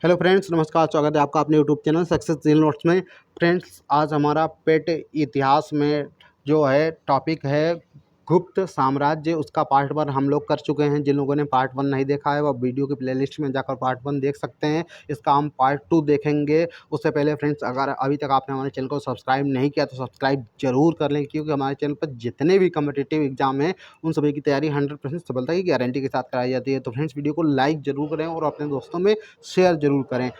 Hello friends, नमस्कार। स्वागत है आपका अपने YouTube channel success reel notes में। फ्रेंड्स, आज हमारा पेट इतिहास में जो है टॉपिक है गुप्त साम्राज्य। उसका पार्ट 1 हम लोग कर चुके हैं। जिन लोगों ने पार्ट 1 नहीं देखा है वह वीडियो की प्लेलिस्ट में जाकर पार्ट 1 देख सकते हैं। इसका हम पार्ट 2 देखेंगे। उससे पहले फ्रेंड्स, अगर अभी तक आपने हमारे चैनल को सब्सक्राइब नहीं किया तो सब्सक्राइब जरूर कर लें, क्योंकि हमारे चैनल पर जितने भी कॉम्पिटिटिव एग्जाम हैं उन सभी की तैयारी 100% सफलता की गारंटी के साथ कराई जाती है। तो फ्रेंड्स, वीडियो को लाइक जरूर करें और अपने दोस्तों में शेयर जरूर करें।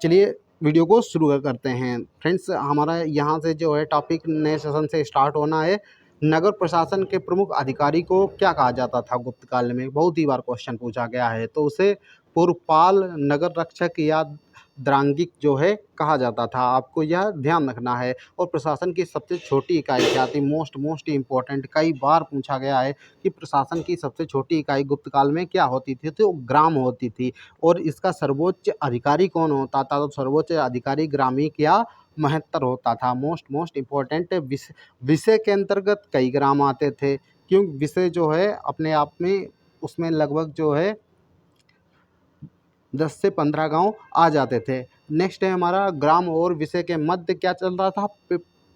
चलिए वीडियो को शुरू करते हैं। फ्रेंड्स, हमारा यहाँ से जो है टॉपिक नए सेशन से स्टार्ट होना है। नगर प्रशासन के प्रमुख अधिकारी को क्या कहा जाता था गुप्त काल में? बहुत ही बार क्वेश्चन पूछा गया है। तो उसे पूर्वपाल, नगर रक्षक या द्रांगिक जो है कहा जाता था। आपको यह ध्यान रखना है। और प्रशासन की सबसे छोटी इकाई क्या थी? मोस्ट इम्पोर्टेंट, कई बार पूछा गया है कि प्रशासन की सबसे छोटी इकाई गुप्त काल में क्या होती थी? तो ग्राम होती थी। और इसका सर्वोच्च अधिकारी कौन होता था? तो सर्वोच्च अधिकारी ग्रामीक या महत्तर होता था। मोस्ट इम्पोर्टेंट विषय के अंतर्गत कई ग्राम आते थे, क्यों विषय जो है अपने आप में उसमें लगभग जो है 10 से 15 गांव आ जाते थे। नेक्स्ट है हमारा ग्राम और विषय के मध्य क्या चल रहा था?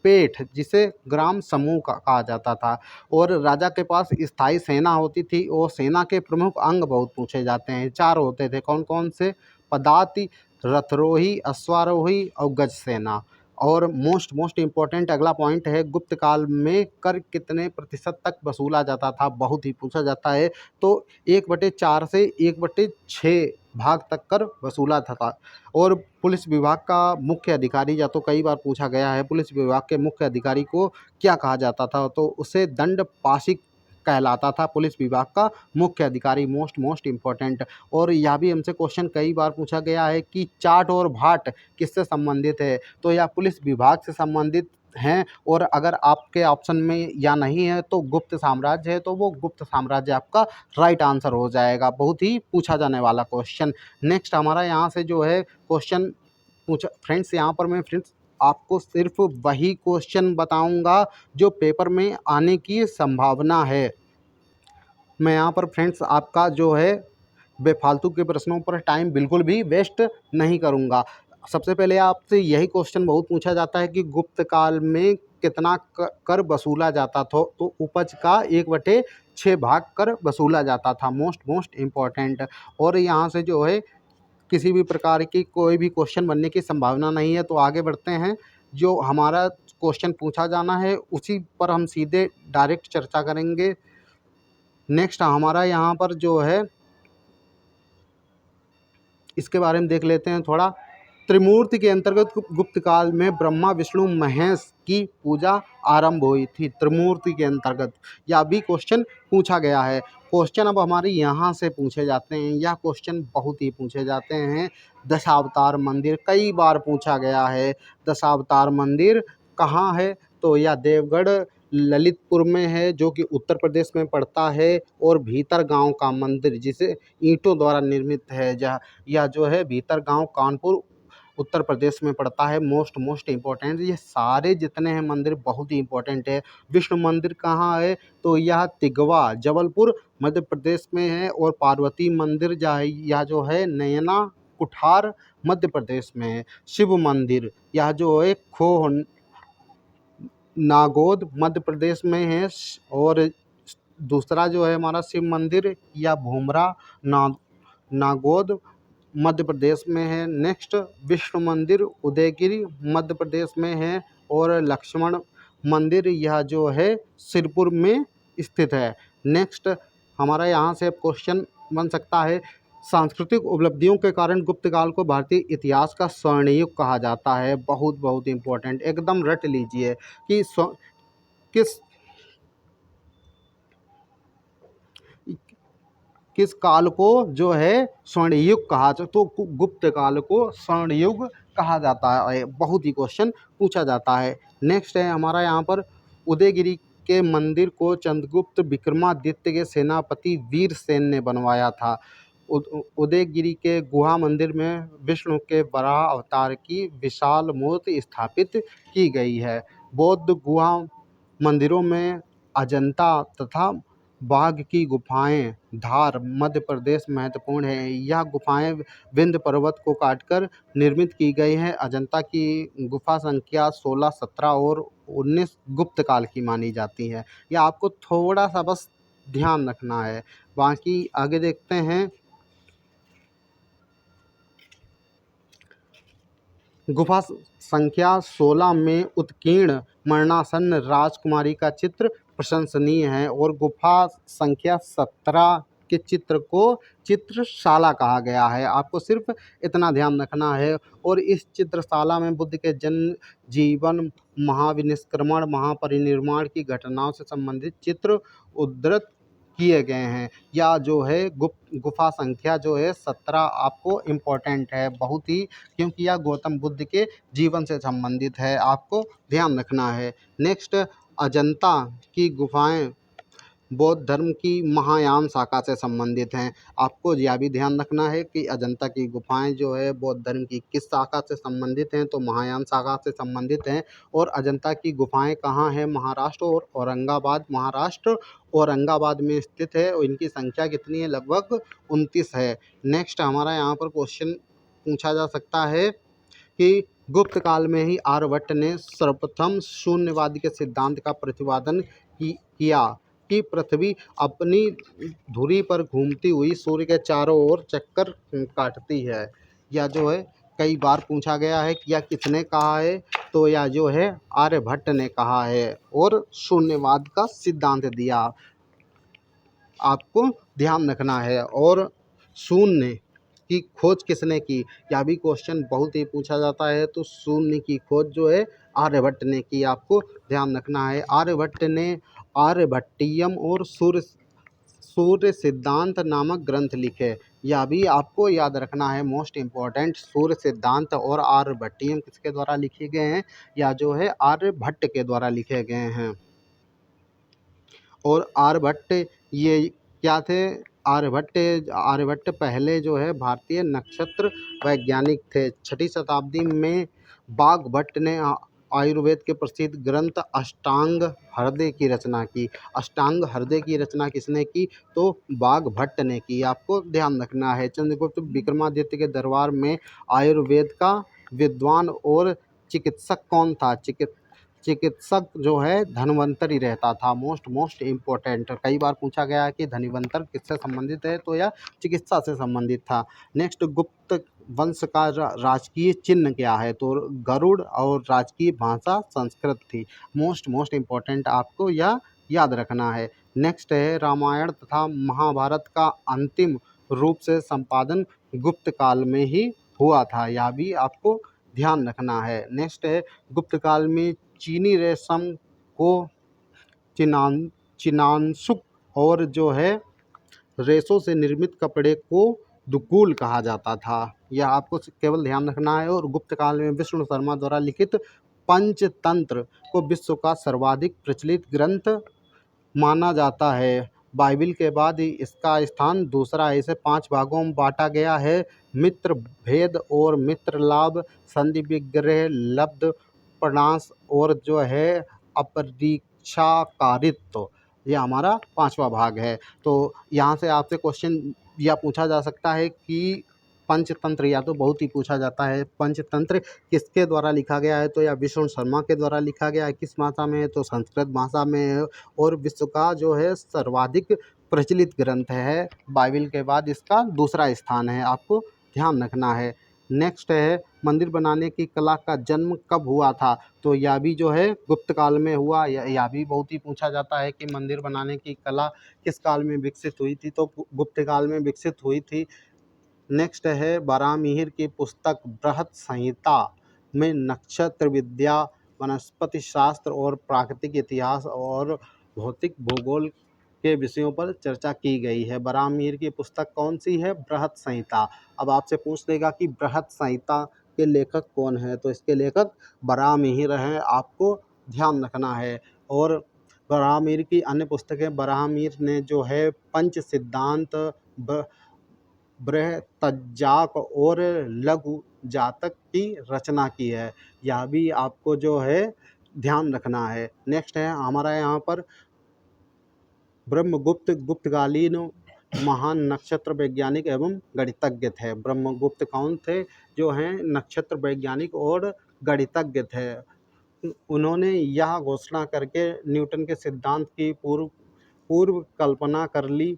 पेठ, जिसे ग्राम समूह कहा जाता था। और राजा के पास स्थायी सेना होती थी और सेना के प्रमुख अंग बहुत पूछे जाते हैं। 4 होते थे। कौन कौन से? पदाति, रथरोही, अश्वारोही और गज सेना। और मोस्ट इम्पोर्टेंट अगला पॉइंट है, गुप्त काल में कर कितने प्रतिशत तक वसूला जाता था? बहुत ही पूछा जाता है। तो 1/4 से 1/6 भाग तक कर वसूला था। और पुलिस विभाग का मुख्य अधिकारी, या तो कई बार पूछा गया है, पुलिस विभाग के मुख्य अधिकारी को क्या कहा जाता था? तो उसे दंड पाशिक कहलाता था। पुलिस विभाग का मुख्य अधिकारी मोस्ट इम्पोर्टेंट। और यह भी हमसे क्वेश्चन कई बार पूछा गया है कि चाट और भाट किससे संबंधित है? तो यह पुलिस विभाग से संबंधित हैं। और अगर आपके ऑप्शन में या नहीं है तो गुप्त साम्राज्य है, तो वो गुप्त साम्राज्य आपका राइट आंसर हो जाएगा। बहुत ही पूछा जाने वाला क्वेश्चन। नेक्स्ट हमारा यहाँ से जो है क्वेश्चन पूछा फ्रेंड्स, यहाँ पर मैं फ्रेंड्स आपको सिर्फ वही क्वेश्चन बताऊंगा जो पेपर में आने की संभावना है। मैं यहाँ पर फ्रेंड्स आपका जो है बेफालतू के प्रश्नों पर टाइम बिल्कुल भी वेस्ट नहीं करूँगा। सबसे पहले आपसे यही क्वेश्चन बहुत पूछा जाता है कि गुप्त काल में कितना कर वसूला जाता था? तो उपज का 1/6 भाग कर वसूला जाता था। Most important. और यहाँ से जो है किसी भी प्रकार की कोई भी क्वेश्चन बनने की संभावना नहीं है। तो आगे बढ़ते हैं। जो हमारा क्वेश्चन पूछा जाना है उसी पर हम सीधे डायरेक्ट चर्चा करेंगे। नेक्स्ट हमारा यहाँ पर जो है इसके बारे में देख लेते हैं थोड़ा। त्रिमूर्ति के अंतर्गत गुप्त काल में ब्रह्मा, विष्णु, महेश की पूजा आरंभ हुई थी। त्रिमूर्ति के अंतर्गत यह भी क्वेश्चन पूछा गया है। क्वेश्चन अब हमारे यहाँ से पूछे जाते हैं। यह क्वेश्चन बहुत ही पूछे जाते हैं। दशावतार मंदिर कई बार पूछा गया है। दशावतार मंदिर कहाँ है? तो यह देवगढ़ ललितपुर में है, जो कि उत्तर प्रदेश में पड़ता है। और भीतर गांव का मंदिर, जिसे ईंटों द्वारा निर्मित है, जहाँ यह जो है भीतर गांव कानपुर उत्तर प्रदेश में पड़ता है। Most important. ये सारे जितने हैं मंदिर बहुत ही इंपॉर्टेंट है। विष्णु मंदिर कहाँ है? तो यह तिगवा जबलपुर मध्य प्रदेश में है। और पार्वती मंदिर यह जो है नयना कुठार मध्य प्रदेश में है। शिव मंदिर यह जो है खोह नागौद मध्य प्रदेश में है। और दूसरा जो है हमारा शिव मंदिर या भूमरा ना नागौद मध्य प्रदेश में है। नेक्स्ट विष्णु मंदिर उदयगिरी मध्य प्रदेश में है। और लक्ष्मण मंदिर यह जो है सिरपुर में स्थित है। नेक्स्ट हमारा यहाँ से क्वेश्चन बन सकता है, सांस्कृतिक उपलब्धियों के कारण गुप्त काल को भारतीय इतिहास का स्वर्ण युग कहा जाता है। बहुत इम्पोर्टेंट, एकदम रट लीजिए कि किस किस काल को जो है स्वर्ण युग कहा जाता, तो गुप्त काल को स्वर्ण युग कहा जाता है। बहुत ही क्वेश्चन पूछा जाता है। नेक्स्ट है हमारा यहाँ पर, उदयगिरी के मंदिर को चंद्रगुप्त विक्रमादित्य के सेनापति वीरसेन ने बनवाया था। उदयगिरी के गुहा मंदिर में विष्णु के वराह अवतार की विशाल मूर्ति स्थापित की गई है। बौद्ध गुहा मंदिरों में अजंता तथा बाघ की गुफाएं धार मध्य प्रदेश महत्वपूर्ण है। यह गुफाएं विंध्य पर्वत को काटकर निर्मित की गई हैं। अजंता की गुफा संख्या 16, 17 और 19 गुप्त काल की मानी जाती है। यह आपको थोड़ा सा बस ध्यान रखना है। बाकी आगे देखते हैं। गुफा संख्या 16 में उत्कीर्ण मरणासन्न राजकुमारी का चित्र प्रशंसनीय है और गुफा संख्या 17 के चित्र को चित्रशाला कहा गया है। आपको सिर्फ इतना ध्यान रखना है। और इस चित्रशाला में बुद्ध के जन्म, जीवन, महाविनिष्क्रमण, महापरिनिर्वाण की घटनाओं से संबंधित चित्र उद्धृत किए गए हैं। या जो है गुफा संख्या जो है 17 आपको इम्पोर्टेंट है बहुत ही, क्योंकि यह गौतम बुद्ध के जीवन से संबंधित है, आपको ध्यान रखना है। नेक्स्ट, अजंता की गुफाएं बौद्ध धर्म की महायान शाखा से संबंधित हैं। आपको यह भी ध्यान रखना है कि अजंता की गुफाएं जो है बौद्ध धर्म की किस शाखा से संबंधित हैं, तो महायान शाखा से संबंधित हैं। और अजंता की गुफाएं कहाँ हैं? महाराष्ट्र और औरंगाबाद, महाराष्ट्र औरंगाबाद में स्थित है। और इनकी संख्या कितनी है? लगभग 29 है। नेक्स्ट हमारा यहाँ पर क्वेश्चन पूछा जा सकता है कि गुप्त काल में ही आर्यभट्ट ने सर्वप्रथम शून्यवाद के सिद्धांत का प्रतिपादन किया कि पृथ्वी अपनी धुरी पर घूमती हुई सूर्य के चारों ओर चक्कर काटती है। या जो है कई बार पूछा गया है कि यह किसने कहा है, तो यह जो है आर्यभट्ट ने कहा है और शून्यवाद का सिद्धांत दिया। आपको ध्यान रखना है। और शून्य की खोज किसने की? यह भी क्वेश्चन बहुत ही पूछा जाता है। तो शून्य की खोज जो है आर्यभट्ट ने की, आपको ध्यान रखना है। आर्यभट्ट ने आर्यभट्टियम और सूर्य सिद्धांत नामक ग्रंथ लिखे। यह भी आपको याद रखना है, मोस्ट इम्पॉर्टेंट। सूर्य सिद्धांत और आर्यभट्टियम किसके द्वारा लिखे गए हैं? या जो है आर्यभट्ट के द्वारा लिखे गए हैं। और आर्यभट्ट ये क्या थे? आर्यभट्ट पहले जो है भारतीय नक्षत्र वैज्ञानिक थे। 6ठी शताब्दी में बाघभट्ट ने आयुर्वेद के प्रसिद्ध ग्रंथ अष्टांग हृदय की रचना की। अष्टांग हृदय की रचना किसने की? तो बाघभट्ट ने की। आपको ध्यान रखना है। चंद्रगुप्त विक्रमादित्य के दरबार में आयुर्वेद का विद्वान और चिकित्सक कौन था? चिकित्सक जो है धन्वंतरि रहता था। मोस्ट इम्पोर्टेंट, कई बार पूछा गया है कि धन्वंतर किससे संबंधित है, तो यह चिकित्सा से संबंधित था। नेक्स्ट, गुप्त वंश का राजकीय चिन्ह क्या है? तो गरुड़ और राजकीय भाषा संस्कृत थी। मोस्ट इम्पोर्टेंट, आपको यह याद रखना है। नेक्स्ट है, रामायण तथा महाभारत का अंतिम रूप से संपादन गुप्त काल में ही हुआ था। यह भी आपको ध्यान रखना है। नेक्स्ट है, गुप्त काल में चीनी रेशम को चिनांशुक और जो है रेशों से निर्मित कपड़े को दुगुल कहा जाता था। यह आपको केवल ध्यान रखना है। और गुप्त काल में विष्णु शर्मा द्वारा लिखित पंचतंत्र को विश्व का सर्वाधिक प्रचलित ग्रंथ माना जाता है। बाइबिल के बाद इसका स्थान दूसरा है। इसे 5 भागों में बांटा गया है: मित्र भेद और मित्र लाभ, संधि विग्रह, लब्ध प्रणाश और जो है अपरीक्षाकारित्व। ये हमारा 5वां भाग है। तो यहाँ से आपसे क्वेश्चन यह पूछा जा सकता है कि पंचतंत्र, या तो बहुत ही पूछा जाता है, पंचतंत्र किसके द्वारा लिखा गया है? तो यह विष्णु शर्मा के द्वारा लिखा गया है। किस भाषा में है? तो संस्कृत भाषा में है। और विश्व का जो है सर्वाधिक प्रचलित ग्रंथ है। बाइबिल के बाद इसका दूसरा स्थान है, आपको ध्यान रखना है। नेक्स्ट है, मंदिर बनाने की कला का जन्म कब हुआ था? तो यह भी जो है गुप्त काल में हुआ। यह भी बहुत ही पूछा जाता है कि मंदिर बनाने की कला किस काल में विकसित हुई थी? तो गुप्त काल में विकसित हुई थी। नेक्स्ट है, बारामीहिर की पुस्तक बृहत संहिता में नक्षत्र विद्या, वनस्पति शास्त्र और प्राकृतिक इतिहास और भौतिक भूगोल के विषयों पर चर्चा की गई है। बारामीहिर की पुस्तक कौन सी है? बृहत संहिता। अब आपसे पूछ लेगा कि बृहत संहिता के लेखक कौन है? तो इसके लेखक बारामीहिर हैं, आपको ध्यान रखना है। और बारामीहिर की अन्य पुस्तकें, बारामीहिर ने जो है पंच सिद्धांत, बृहतजातक और लघु जातक की रचना की है। यह भी आपको जो है ध्यान रखना है। नेक्स्ट है हमारा यहाँ पर ब्रह्मगुप्त गुप्तकालीन महान नक्षत्र वैज्ञानिक एवं गणितज्ञ थे। ब्रह्मगुप्त कौन थे? जो हैं नक्षत्र वैज्ञानिक और गणितज्ञ थे। उन्होंने यह घोषणा करके न्यूटन के सिद्धांत की पूर्व पूर्व कल्पना कर ली।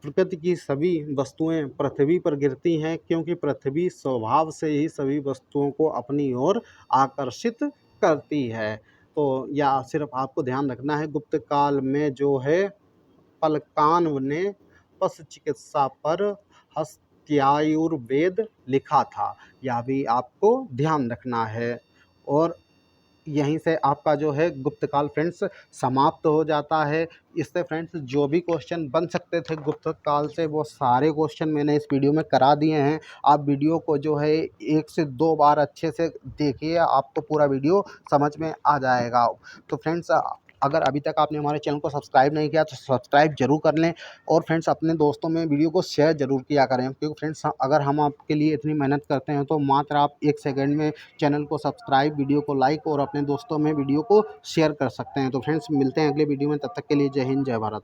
प्रकृति की सभी वस्तुएं पृथ्वी पर गिरती हैं क्योंकि पृथ्वी स्वभाव से ही सभी वस्तुओं को अपनी ओर आकर्षित करती है। तो या सिर्फ आपको ध्यान रखना है, गुप्त काल में जो है पलकान ने पशु चिकित्सा पर हस्त्यायुर्वेद लिखा था, यह भी आपको ध्यान रखना है। और यहीं से आपका जो है गुप्त काल फ्रेंड्स समाप्त हो जाता है। इससे फ्रेंड्स जो भी क्वेश्चन बन सकते थे गुप्त काल से वो सारे क्वेश्चन मैंने इस वीडियो में करा दिए हैं। आप वीडियो को जो है 1 से 2 बार अच्छे से देखिए, आपको पूरा वीडियो समझ में आ जाएगा। तो फ्रेंड्स अगर अभी तक आपने हमारे चैनल को सब्सक्राइब नहीं किया तो सब्सक्राइब जरूर कर लें, और फ्रेंड्स अपने दोस्तों में वीडियो को शेयर ज़रूर किया करें, क्योंकि फ्रेंड्स अगर हम आपके लिए इतनी मेहनत करते हैं तो मात्र आप 1 सेकंड में चैनल को सब्सक्राइब, वीडियो को लाइक और अपने दोस्तों में वीडियो को शेयर कर सकते हैं। तो फ्रेंड्स मिलते हैं अगले वीडियो में, तब तक के लिए जय हिंद, जय भारत।